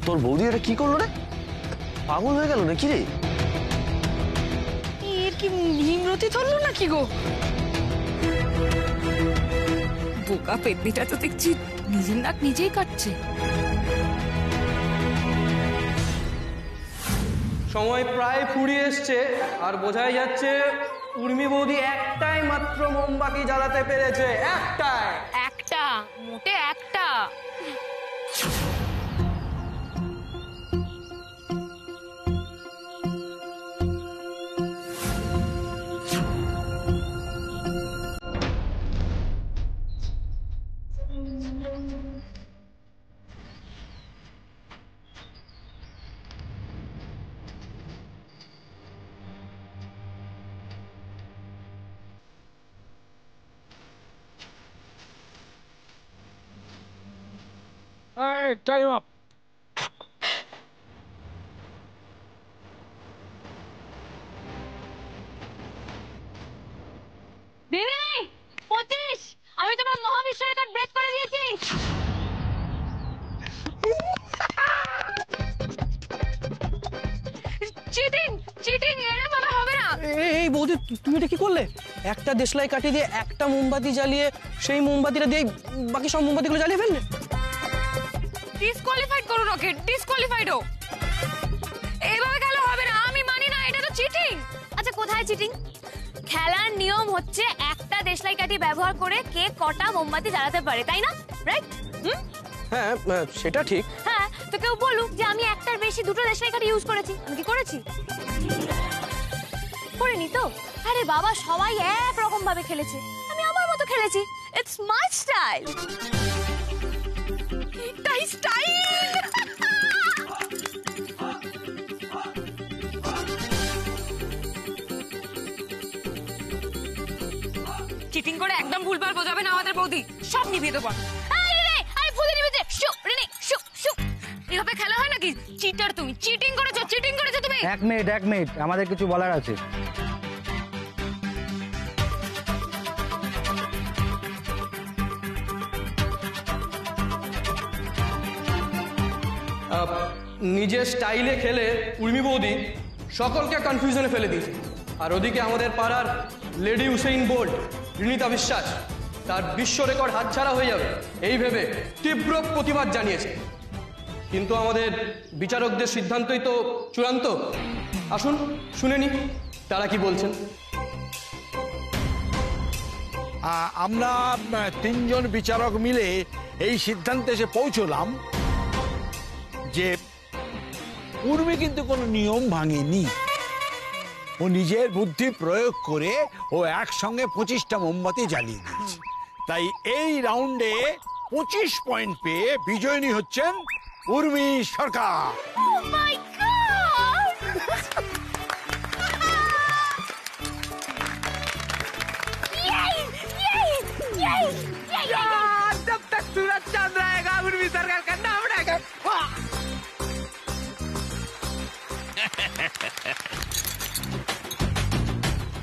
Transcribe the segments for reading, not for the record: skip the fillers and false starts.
তোর বৌদি এটা কি করলো রে? পাগল হয়ে গেল নাকি রে? এর কি ভীমরতি ধরলো নাকি গো? বোকা পেতনিটা তো দেখছি নিজের নাক নিজেই কাটছে। সময় প্রায় ফুরিয়ে এসছে, আর বোঝাই যাচ্ছে উর্মি বৌদি একটাই মাত্র মোমবাতি জ্বালাতে পেরেছে। একটা, মোটে একটা। Hey, time up. দিদি 25, আমি তোমার মহাবিশ্ব রেকর্ড ব্রেক করে দিয়েছি। চিটিং চিটিং, এর মানে হবে না। এই বৌদি, তুমি এটা কি করলে? একটা দেশলাই কাটিয়ে দিয়ে একটা মোমবাতি জ্বালিয়ে সেই মোমবাতিটা দিয়ে বাকি সব মোমবাতিগুলো জ্বালিয়ে ফেললে। ডিসকোয়ালিফাইড করো ওকে, ডিসকোয়ালিফাইড ও। এইভাবে খেলা হবে না, আমি মানি না, এটা তো চিটিং। আচ্ছা কোথায় চিটিং? খেলার নিয়ম হচ্ছে একটা দেশলাই কাঠি ব্যবহার করে কে কটা মোমবাতি জ্বালাতে পারে, তাই না? রাইট? হ্যাঁ, সেটা ঠিক। হ্যাঁ, তো কেউ বলুক যে আমি একটার বেশি দুটো দেশলাই কাঠি ইউজ করেছি। আমি কি করেছি? করিনি তো। আরে বাবা, সবাই এক রকম ভাবে খেলেছে, আমি আমার মতো খেলেছি। It's my style. এটাই স্টাইল। চিটিং করে একদম ভুলভাল বোঝাবে না আমাদের বৌদি, সব নিভিয়ে দেবো। এভাবে খেলা হয় নাকি? চিটার তুমি, চিটিং করেছো, চিটিং করেছো তুমি। এক মিনিট, আমাদের কিছু বলার আছে। নিজের স্টাইলে খেলে উর্মি বৌদি সকলকে কনফিউশনে ফেলে দিয়েছে। আর ওদিকে আমাদের পাড়ার লেডি উসেইন বোল্ট রিনিতা বিশ্বাস, তার বিশ্ব রেকর্ড হাতছাড়া হয়ে যাবে এই ভেবে তীব্র প্রতিবাদ জানিয়েছে। কিন্তু আমাদের বিচারকদের সিদ্ধান্তই তো চূড়ান্ত। আসুন শুনে নি তারা কি বলছেন। আমরা তিনজন বিচারক মিলে এই সিদ্ধান্তে এসে পৌঁছলাম যে উর্মি কিন্তু কোনো নিয়ম ভাঙেনি। ও নিজের বুদ্ধি প্রয়োগ করে ও একসঙ্গে 25টা মোমবাতি জ্বালিয়ে দিয়েছে। তাই এই রাউন্ডে 25 পয়েন্ট পেয়ে বিজয়িনী হচ্ছেন উর্মি সরকার। Oh my God! Yay! Yay! Yay! Yay! जब तक सूरज चांद रहेगा उर्मी सरकार का नाम रहेगा।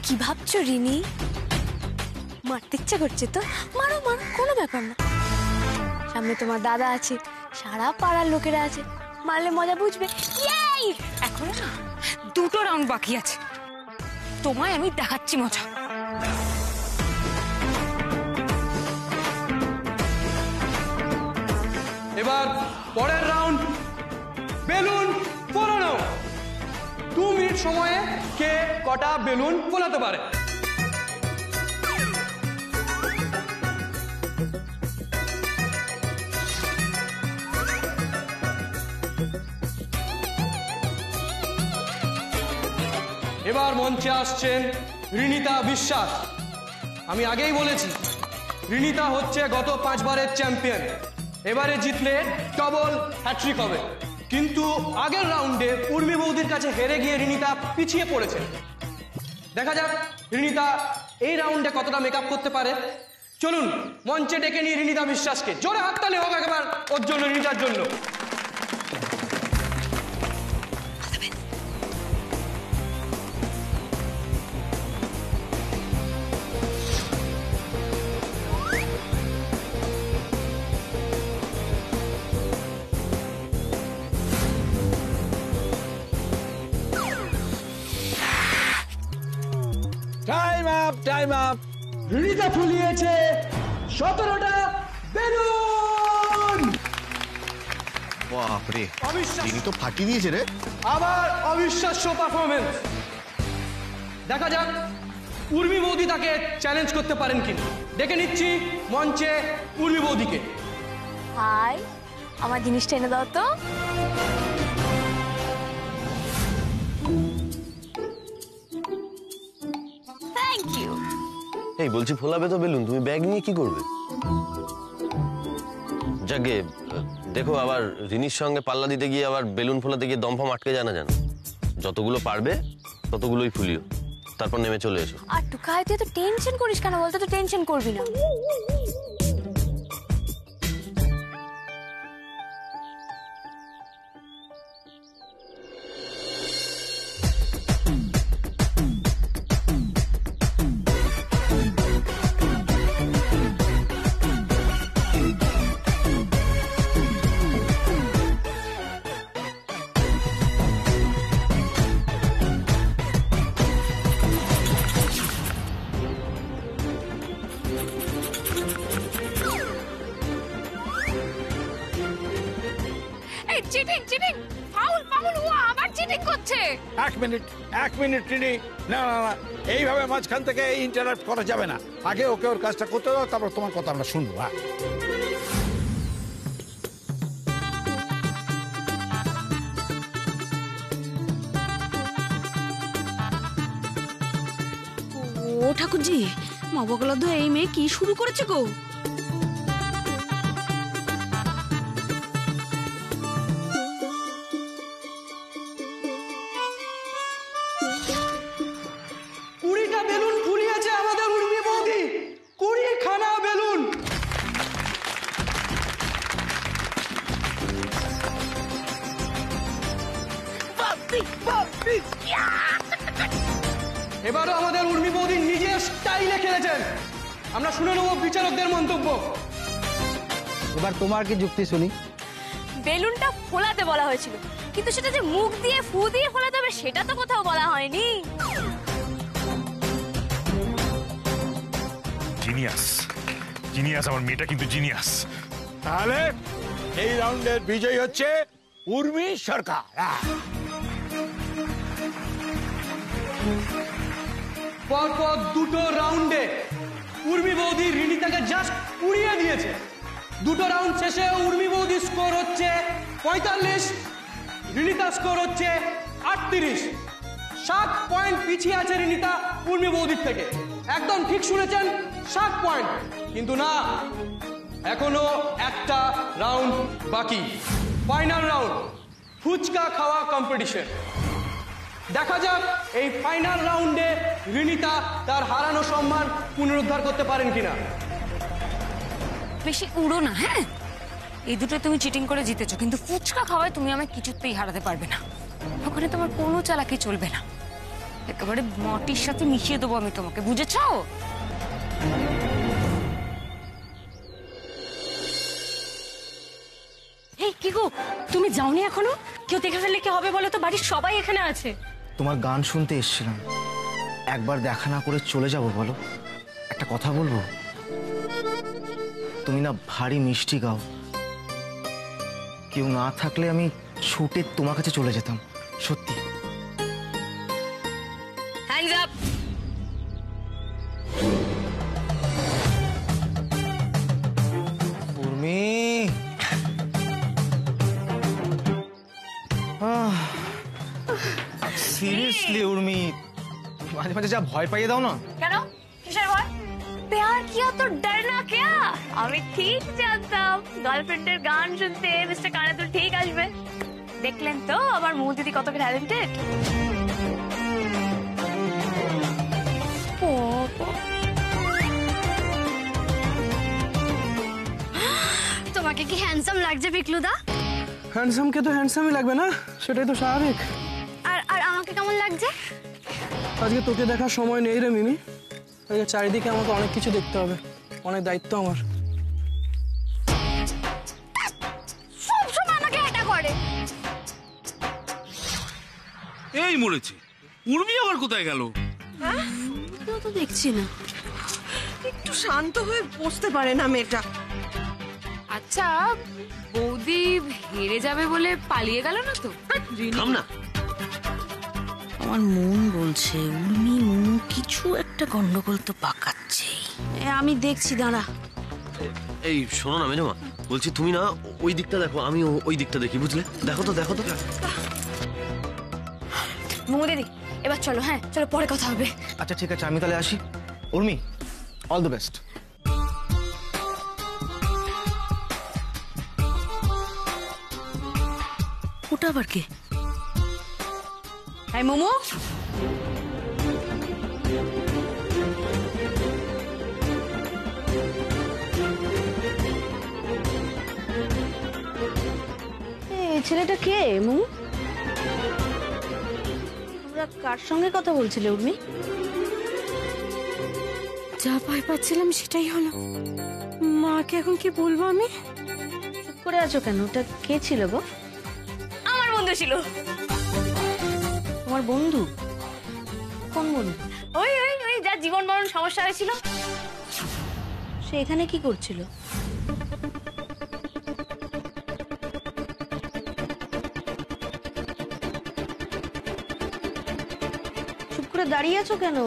কি ভাবছো রিনি? মারতে ইচ্ছা করছে তো মারো মারো, কোনো ব্যাপার না। সামনে তোমার দাদা আছে, সারা পাড়ার লোকেরা আছে, মারলে মজা বুঝবে। ইয়েই! এখন না দুটো রাউন্ড বাকি আছে, তোমায় আমি দেখাচ্ছি মজা। এবার পরের রাউন্ড, বেলুন ফোলানো। 2 মিনিট সময়ে কে কটা বেলুন ফোলাতে পারে। এবার মঞ্চে আসছেন রিনিতা বিশ্বাস। আমি আগেই বলেছি রিনিতা হচ্ছে গত 5 বারের চ্যাম্পিয়ন, এবারে জিতলে ডবল হ্যাট্রিক হবে। কিন্তু আগের রাউন্ডে উর্মি বৌদির কাছে হেরে গিয়ে রিনিতা পিছিয়ে পড়েছে। দেখা যাক রিনিতা এই রাউন্ডে কতটা মেকআপ করতে পারে। চলুন মঞ্চে ডেকে নিয়ে রিনিতা বিশ্বাসকে। জোরে হাততালি হোক একবার ওর জন্য, রিনিতার জন্য। Time up. রিনিতা ফুলিয়েছে 17টা বেলুন। বাপরে, অবিশ্বাস্য, তিনি তো ফাটিয়ে দিয়েছে রে। আবার অবিশ্বাস্য পারফরমেন্স। দেখা যাক উর্মি বৌদি তাকে চ্যালেঞ্জ করতে পারেন কিনা। ডেকে নিচ্ছি মঞ্চে উর্মি বৌদিকে। হাই, আমার জিনিসটা এনে দাও তো। Thank you. এই বলছি, ফোলাবে তো বেলুন, তুমি ব্যাগ নিয়ে কি করবে? যাকে দেখো, আবার রিনির সঙ্গে পাল্লা দিতে গিয়ে আবার বেলুন ফোলাতে গিয়ে দমফম আটকে জানা জানো। যতগুলো পারবে ততগুলোই ফুলিও, তারপর নেমে চলে এসো। আর টুকাই, তুই তো টেনশন করিস কেন বলতো? তো টেনশন করবি না। চিটিং চিটিং, ফাউল ফাউল, ও আবার চিটিং করছে। এক মিনিট রিনি, না না না, এইভাবে মাঝখান থেকে ইন্টারাপ্ট করা যাবে না। আগে ওকে ওর কাজটা করতে দাও, তারপর তোমার কথা আমরা শুনবো। হ্যাঁ, ও ঠাকুরজি, মা বগলধ্ব এই মেয়ে কি শুরু করেছে গো? বেলুন ফুলিয়েছে আমাদের উর্মি বৌদি, 20খানা বেলুন। এবারও আমাদের উর্মি বৌদি নিজের স্টাইলে খেলেছেন। আমরা শুনে নেব বিচারকদের মন্তব্য। এবার তোমার কি যুক্তি শুনি? বেলুনটা ফোলাতে বলা হয়েছিল, কিন্তু সেটা যে মুখ দিয়ে ফু দিয়ে ফোলাতে হবে সেটা তো কোথাও বলা হয়নি। জিনিয়াস, জিনিয়াস, আমার মেয়েটা কিন্তু জিনিয়াস। তাহলে এই রাউন্ডের বিজয়ী হচ্ছে উর্মি সরকার। পরপর দুটো রাউন্ডে উর্মি বৌদি রিনিতাকে জাস্ট উড়িয়ে দিয়েছে। দুটো রাউন্ড শেষে উর্মি বৌদি স্কোর হচ্ছে 45, রিনিতা স্কোর হচ্ছে 38। 7 পয়েন্ট পিছিয়ে আছে রিনিতা উর্মি বৌদির থেকে। একদম ঠিক শুনেছেন, 7 পয়েন্ট। কিন্তু না, এখনো একটা রাউন্ড বাকি, ফাইনাল রাউন্ড, ফুচকা খাওয়া কম্পিটিশন। দেখা যাক এই ফাইনাল রাউন্ডে রিনিতা তার হারানো সম্মান পুনরুদ্ধার করতে পারেন কিনা। বেশি উড়ো না, হ্যাঁ? এই দুটো তুমি চিটিং করে জিতেছো, কিন্তু ফুচকা খাওয়ায় তুমি আমায় কিছুতেই হারাতে পারবে না। ওখানে তোমার কোনো চালাকি চলবে না, একেবারে মাটির সাথে মিশিয়ে দেবো আমি তোমাকে, বুঝেছো? এই কি গো, তুমি যাওনি এখনো? কেউ দেখে ফেললে কি হবে বলো তো? বাড়ির সবাই এখানে আছে। তোমার গান শুনতে এসেছিলাম, একবার দেখা না করে চলে যাব বলো? একটা কথা বলবো, তুমি না ভারী মিষ্টি গাও। কেউ না থাকলে আমি ছুটে তোমার কাছে চলে যেতাম, সত্যি। Hands up. Urmi, seriously Urmi, মাঝে মাঝে যা ভয় পাইয়ে দাও না। কেন? কিসের ভয়? প্যার কিয়া তো ডরনা কিয়া? আমি ঠিক জানতাম গার্লফ্রেন্ডের গান শুনতে মিস্টার কানাতুল ঠিক আসবে। দেখলেন তো আমার মৌ দিদি কত ট্যালেন্টেড। তোমাকে কি হ্যান্ডসাম লাগছে পিকলুদা? হ্যান্ডসামকে তো হ্যান্ডসামই লাগবে না, সেটাই তো স্বাভাবিক। আর আর আমাকে কেমন লাগছে? আজকে তোকে দেখার সময় নেই রে মিমি। আজকে চারিদিকে আমাকে অনেক কিছু দেখতে হবে, অনেক দায়িত্ব আমার। সবসময় আমাকে এটা করে। এই মরেছে, উর্মি আবার কোথায় গেল? কেউ তো দেখছি না। একটু শান্ত হয়ে বসতে পারে না মেয়েটা। আচ্ছা, বৌদি হেরে যাবে বলে পালিয়ে গেল না তো? থাম না। আমার মন বলছে উর্মি মুনু কিছু একটা গন্ডগোল তো পাকাচ্ছে। আমি দেখছি, দাঁড়া। এই শোনো না মেজমা, বলছি তুমি না ওই দিকটা দেখো, আমি ওই দিকটা দেখি, বুঝলে? দেখো তো দেখো তো। মোমো দিদি এবার চলো, হ্যাঁ চলো, পরে কথা হবে। আচ্ছা ঠিক আছে, আমি তাহলে আসি। Urmi, all the best. ওটা আবার কে? এই মোমো, এই ছেলেটা কে মোমো? তোমরা কার সঙ্গে কথা বলছিলে উর্মি? যা ভয় পাচ্ছিলাম সেটাই হলো। মাকে এখন কি বলবো আমি? চুপ করে আছো কেন? ওটা কে ছিল গো? আমার বন্ধু ছিল। তোমার বন্ধু? কোন বন্ধু? ওই ওই ওই যার জীবন মরণ সমস্যা হয়েছিল। সে এখানে কি করছিল? চুপ করে দাঁড়িয়ে আছো কেন?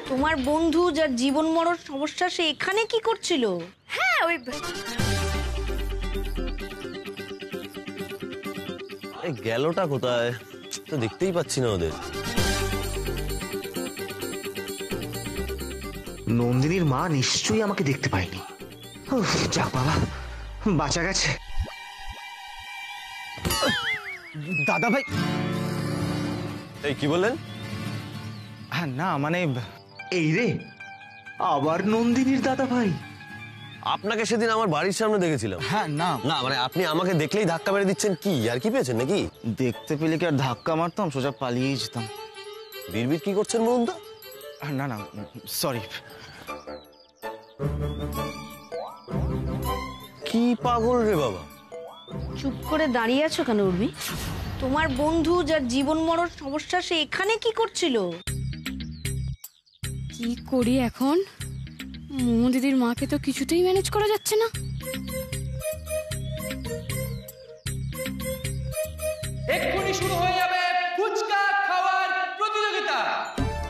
তোমার বন্ধু যার জীবন মরণ সমস্যা, সে এখানে কি করছিল? হ্যাঁ ওই এই গেলটা কোথায় তো দেখতেই পাচ্ছি না ওদের। নন্দিনীর মা নিশ্চয়ই আমাকে দেখতে পায়নি। উফ, যাক বাবা, বাঁচা গেছে। দাদা ভাই। এই কি বললেন? হ্যাঁ না মানে, এই রে আবার নন্দিনীর দাদা ভাই। আপনাকে সেদিন আমার বাড়ির সামনে দেখেছিলাম। হ্যাঁ না না মানে আপনি আমাকে দেখলেই ধাক্কা মেরে দিচ্ছেন, কি আর কি পেয়েছেন নাকি? দেখতে পেলে কি আর ধাক্কা মারতাম, সোজা পালিয়েই যেতাম। বিড়বিড় কি করছেন বলুন তো? না না সরি। কি পাগল রে বাবা। চুপ করে দাঁড়িয়ে আছো কেন উর্মি? তোমার বন্ধু যার জীবন মরণ সমস্যা, সে এখানে কি করছিল? কি করি এখন? মোমো দিদির মাকে তো কিছুতেই ম্যানেজ করা যাচ্ছে না। এক্ষুনি শুরু হয়ে যাবে ফুচকা খাওয়ার প্রতিযোগিতা।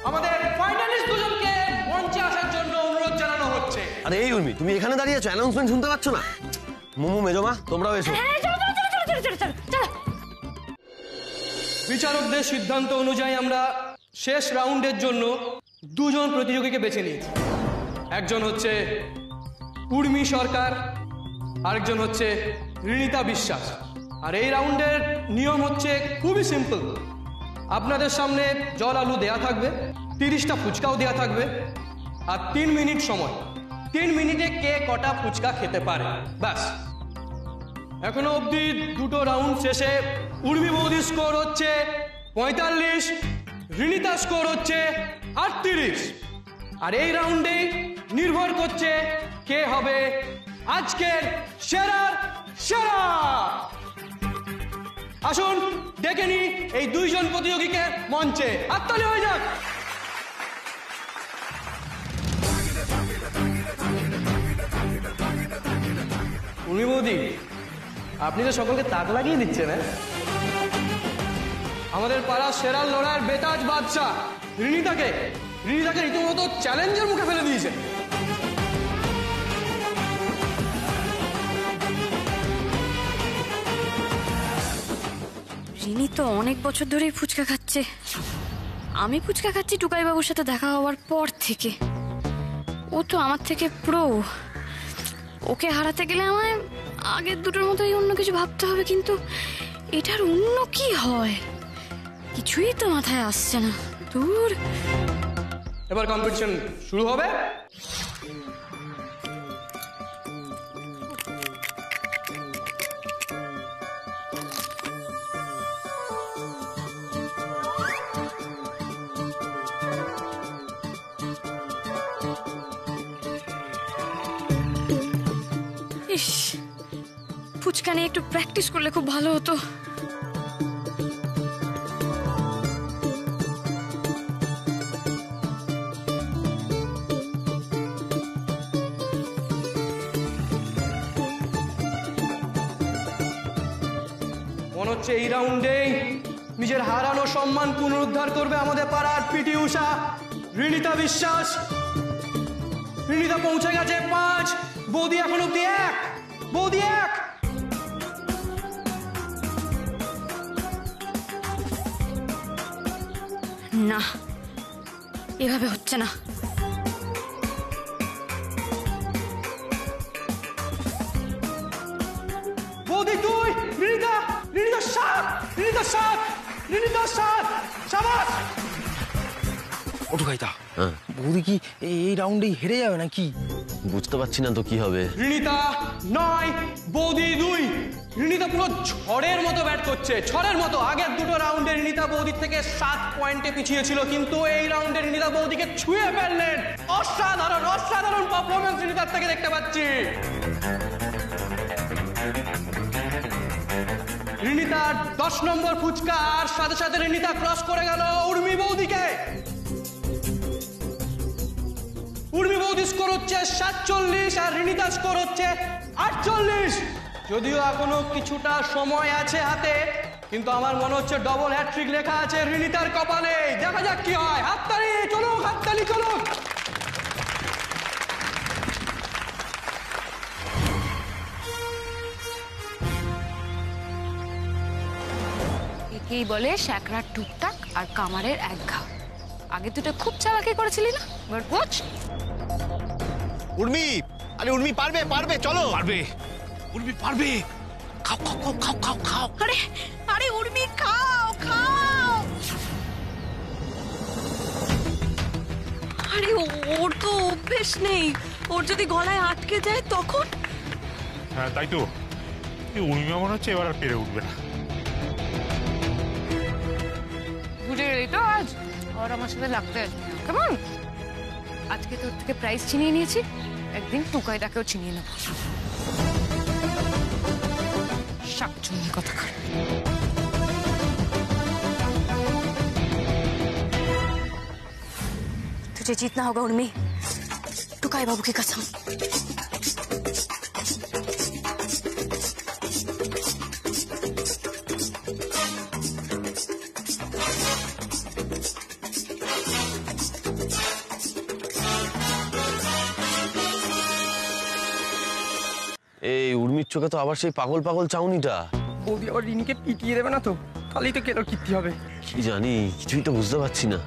আমাদের ফাইনালিস্ট দুজনকে মঞ্চে আসার জন্য অনুরোধ জানানো হচ্ছে। আরে এই উর্মি, তুমি এখানে দাঁড়িয়ে আছো, অ্যানাউন্সমেন্ট শুনতে পাচ্ছ না? মোমো মেজমা তোমরাও এসো। বিচারকদের সিদ্ধান্ত অনুযায়ী আমরা শেষ রাউন্ডের জন্য দুজন প্রতিযোগীকে বেছে নিয়েছি। একজন হচ্ছে উর্মি সরকার, আরেকজন হচ্ছে রিনিতা বিশ্বাস। আর এই রাউন্ডের নিয়ম হচ্ছে খুবই সিম্পল। আপনাদের সামনে জল আলু দেয়া থাকবে, 30টা ফুচকাও দেয়া থাকবে, আর 3 মিনিট সময়। 3 মিনিটে কে কটা ফুচকা খেতে পারে, ব্যাস। এখনো অবধি দুটো রাউন্ড শেষে উর্মি বৌদির স্কোর হচ্ছে 45, রিনিতার স্কোর হচ্ছে 38। আর এই রাউন্ডে নির্ভর করছে কে হবে আজকের সেরার সেরা। আসুন ডেকে নি এই দুইজন প্রতিযোগীকে মঞ্চে। হাততালি হয়ে যাক। উর্মি বৌদি, আপনি তো সকলকে তাক লাগিয়ে দিচ্ছেন। আমাদের পাড়ার সেরার লড়াইয়ের বেতাজ বাদশা রিনিতাকে রীতিমতো চ্যালেঞ্জের মুখে ফেলে দিয়েছে। রিনি তো অনেক বছর ধরেই ফুচকা খাচ্ছে। আমি ফুচকা খাচ্ছি টুকাই বাবুর সাথে দেখা হওয়ার পর থেকে। ও তো আমার থেকে প্রো। ওকে হারাতে গেলে আমায় আগের দুটোর মতোই অন্য কিছু ভাবতে হবে, কিন্তু এটার অন্য কি হয় কিছুই তো মাথায় আসছে না। দূর। এবার কম্পিটিশন শুরু হবে। ইস, ফুচকা নিয়ে একটু প্র্যাকটিস করলে খুব ভালো হতো। হচ্ছে এই রাউন্ডেই নিজের হারানো সম্মান পুনরুদ্ধার করবে আমাদের পাড়ার পিটি উষা রিনিতা বিশ্বাস। রিনিতা পৌঁছে গেছে 5, বৌদি এখন অব্দি 1, বৌদি 1। না, এভাবে হচ্ছে না। বৌদি 2, রিনিতা 7, রিনিতা 7, রিনিতা 7, শাবাশ। ওটু কাইতা, হ্যাঁ, বৌদি কি এই রাউন্ডেই হেরে যাবে নাকি? বুঝতে পারছি না তো কি হবে। রিনিতা 9, বৌদি 2। রিনিতা পুরো ঝড়ের মতো ব্যাট করছে, ঝড়ের মতো। আগের দুটো রাউন্ডে রিনিতা বৌদির থেকে 7 পয়েন্টে পিছিয়ে ছিল, কিন্তু এই রাউন্ডে রিনিতা বৌদিকে ছুঁয়ে ফেললেন। অসাধারণ অসাধারণ পারফরমেন্স রিনিতার থেকে দেখতে পাচ্ছি। রিনিতার 10 নম্বর ফুচকা, আর সাথে সাথে রিনিতা ক্রস করে গেল উর্মি বৌদিকে। উর্মি বৌদি স্কোর হচ্ছে 47 আর রিনিতা স্কোর হচ্ছে 48। যদিও এখনো কিছুটা সময় আছে হাতে, কিন্তু আমার মনে হচ্ছে ডবল হ্যাট্রিক লেখা আছে রিনিতার কপালে। দেখা যাক কি হয়। হাততালি চলুক, হাততালি চলুক। একেই বলে শ্যাকরার টুকটাক আর কামারের এক ঘা। আগে দুটো খুব চালাকি করেছিলি না, এবার বোঝ। উর্মি, আরে উর্মি পারবে পারবে, চলো। পারবে, উর্মি পারবে। খাও খাও খাও খাও খাও খাও। আরে আরে উর্মি খাও খাও। আরে ওর তো অভ্যেস নেই, ওর যদি গলায় আটকে যায় তখন। হ্যাঁ তাই তো, উর্মি মনে হচ্ছে এবার আর পেরে উঠবে না। বুঝে গেলি তো, আজ আর আমার সাথে লাগতে কেমন? আজকে তোর থেকে প্রাইজ ছিনিয়ে নিয়েছি, একদিন টুকাইটাকেও ছিনিয়ে নেব। শাকচুন্নি কথা কর। तुझे जीतना होगा उर्मी, टुकाई बाबू की कसम। এই উর্মির চোখে তো আবার সেই পাগল পাগল চাউনিটা। বৌদি আবার রিনিকে পিটিয়ে দেবে না তো? তাহলেই তো কেলোর কীর্তি হবে। কি জানি, কিছুই তো বুঝতে পারছি না।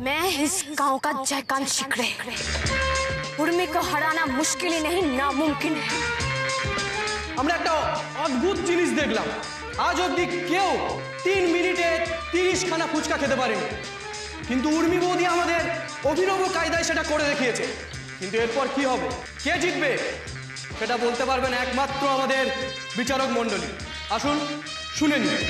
मैं इस गांव का जयकान शिकरे, उर्मी को हराना मुश्किल ही नहीं नामुमकिन है। আমরা একটা অদ্ভুত জিনিস দেখলাম। আজ অব্দি কেউ 3 মিনিটে 30 খানা ফুচকা খেতে পারেনি, কিন্তু উর্মি বৌদি আমাদের অভিনব কায়দায় সেটা করে দেখিয়েছে। কিন্তু এরপর কি হবে, কে জিতবে, সেটা বলতে পারবেন একমাত্র আমাদের বিচারক মণ্ডলী। আসুন শুনে নিন।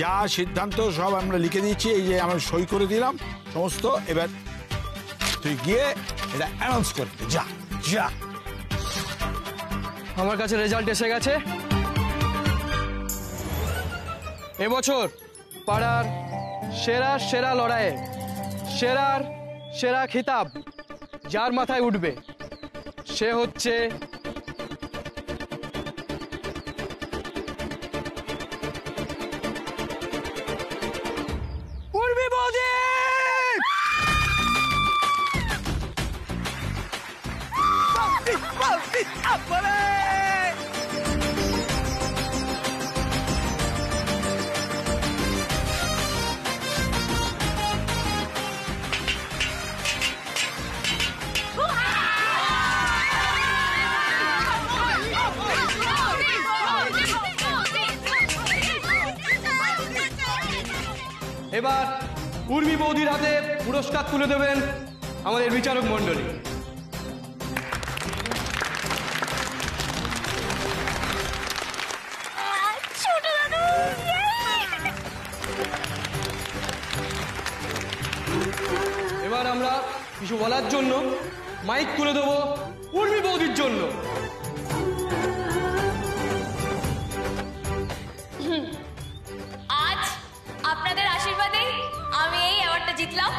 যা সিদ্ধান্ত সব আমরা লিখে দিচ্ছি, এই যে আমরা সই করে দিলাম সমস্ত। এবার তুই গিয়ে এটা অ্যানাউন্স করবি। যা যা। আমার কাছে রেজাল্ট এসে গেছে। এবছর পাড়ার সেরা সেরা লড়াইয়ে সেরার সেরা খিতাব যার মাথায় উঠবে সে হচ্ছে উর্মি বৌদি। এবার উর্মি বৌদির হাতে পুরস্কার তুলে দেবেন আমাদের বিচারক মণ্ডলী। এবার আমরা কিছু বলার জন্য মাইক তুলে দেবো উর্মি বৌদির জন্য। আজ আপনাদের আশীর্বাদে আমি এই অ্যাওয়ার্ডটা জিতলাম।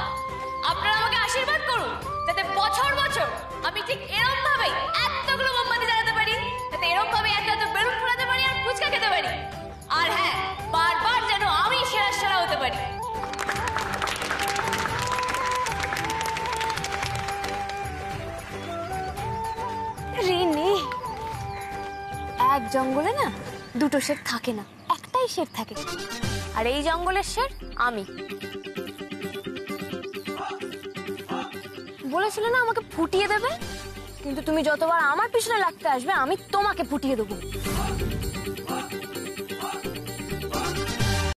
আপনারা আমাকে আশীর্বাদ করুন যাতে বছর বছর আমি ঠিক এরকম ভাবে এতগুলো মোমবাতি জ্বালাতে পারি, যাতে এরকম ভাবে এত বেলুন ফোলাতে পারি আর ফুচকা খেতে পারি, আর হ্যাঁ বারবার যেন আমি সেরা হতে পারি। রিনি, এক জঙ্গলে না দুটো শের থাকে না, একটাই শের থাকে, আর এই জঙ্গলের শের আমি। বলেছিল না আমাকে ফুটিয়ে দেবে, কিন্তু তুমি যতবার আমার পিছনে লাগতে আসবে আমি তোমাকে ফুটিয়ে দেবো।